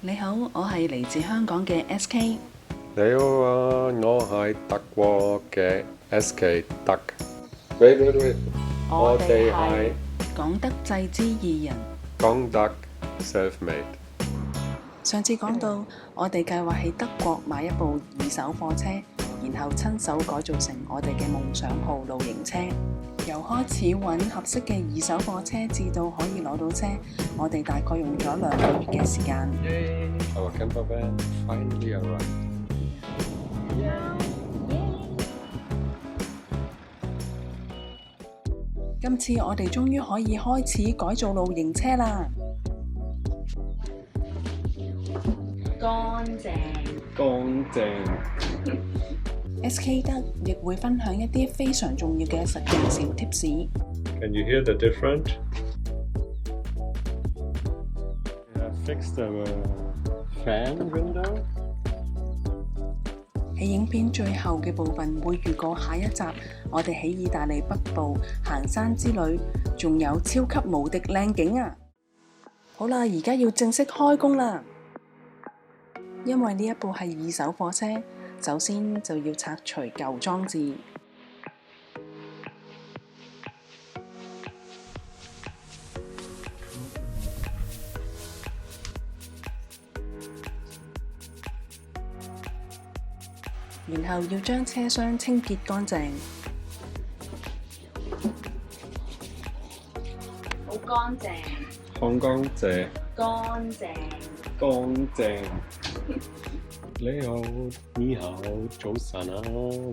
你好，我係嚟自香港嘅 SK。你好啊，我係德國嘅 SK。喂，我哋係港德製之二人。konGTak self-made。上次講到，我哋計劃喺德國買一部二手貨車，然後親手改造成我哋嘅夢想號露營車。由開始揾合適嘅二手貨車，至到可以攞到車，我哋大概用咗2個月嘅時間。Our Campervan finally arrived。今次我哋終於可以開始改造露營車啦！乾淨。SK 德亦會分享一啲非常重要嘅實用小貼士。Can you hear the difference? Fix the fan window。喺影片最後嘅部分會預告下一集，我哋喺意大利北部行山之旅，仲有超級無敵靚景啊！好啦，而家要正式開工啦！因為呢一部係二手貨車，首先就要拆除舊裝置。然後要將車廂清潔乾淨，好乾淨，好乾淨，乾淨。你好，早晨啊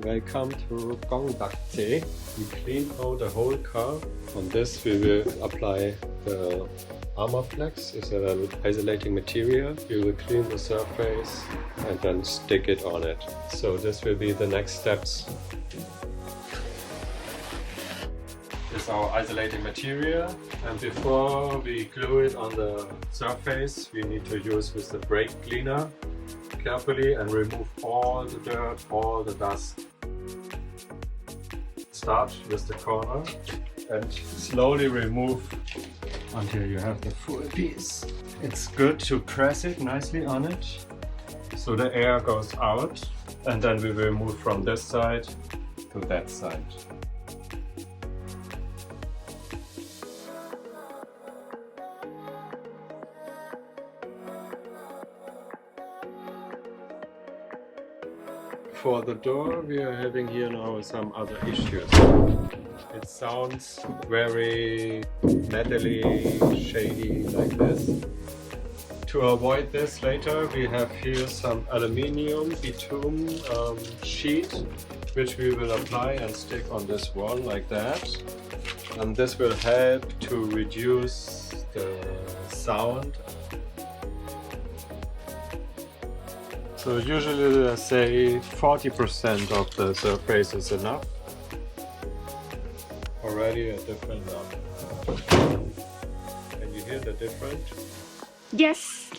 ！Welcome to konGTak. We clean out the whole car. On this, we will apply the armor flex. It's an isolating material. You will clean the surface and then stick it on it. So this will be the next steps. This is our isolating material, and before we glue it on the surface, we need to use with the brake cleaner carefully and remove all the dirt, all the dust. Start with the corner and slowly remove until you have the full piece. It's good to press it nicely on it so the air goes out, and then we will move from this side to that side. For the door, we are having here now some other issues. It sounds very metally, shady like this. To avoid this later, we have here some aluminium bitumen sheet, which we will apply and stick on this wall like that. And this will help to reduce the sound. So usually I say 40% of the surface is enough. Already a different Can you hear the difference? Yes.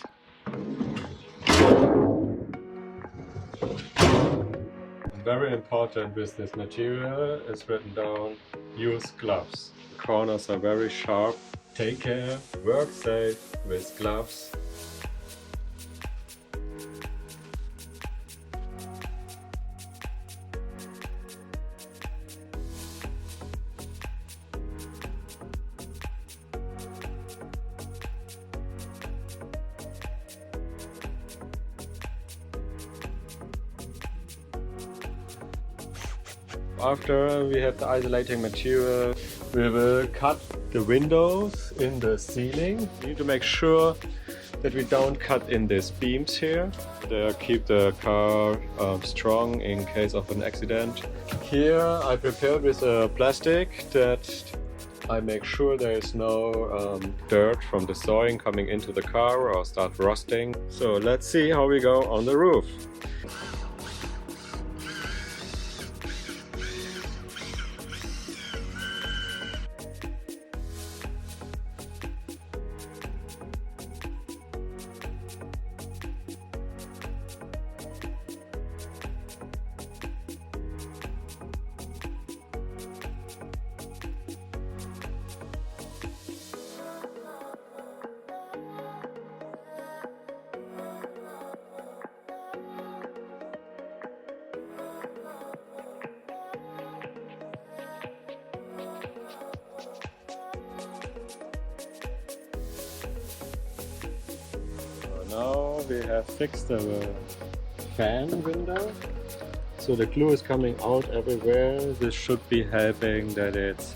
Very important with this material is written down, use gloves. The corners are very sharp. Take care, work safe with gloves. After we have the isolating material, we will cut the windows in the ceiling. We need to make sure that we don't cut in these beams here. They keep the car strong in case of an accident. Here I prepared with a plastic that I make sure there is no dirt from the sawing coming into the car or start rusting. So let's see how we go on the roof. Now we have fixed the fan window. So the glue is coming out everywhere. This should be helping that it's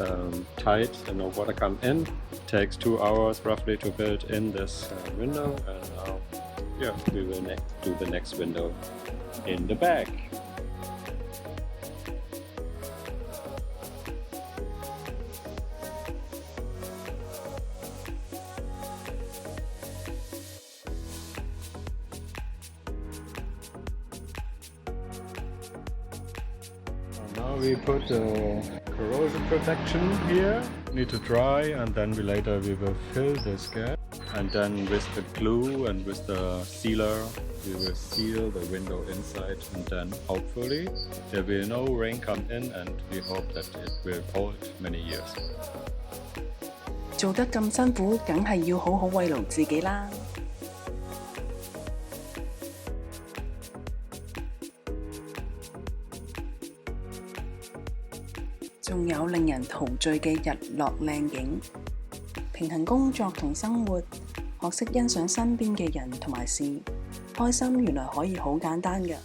tight and no water come in. It takes 2 hours roughly to build in this window, and now we will do the next window in the back. Now we put the corrosion protection here. Need to dry, and then later we will fill this gap. And then with the glue and with the sealer, we will seal the window inside, and then hopefully there will no rain come in, and we hope that it will hold many years. 做得咁辛苦，梗係要好好慰勞自己啦。仲有令人陶醉嘅日落靚景，平衡工作同生活，學識欣賞身邊嘅人同埋事，開心原來可以好簡單㗎。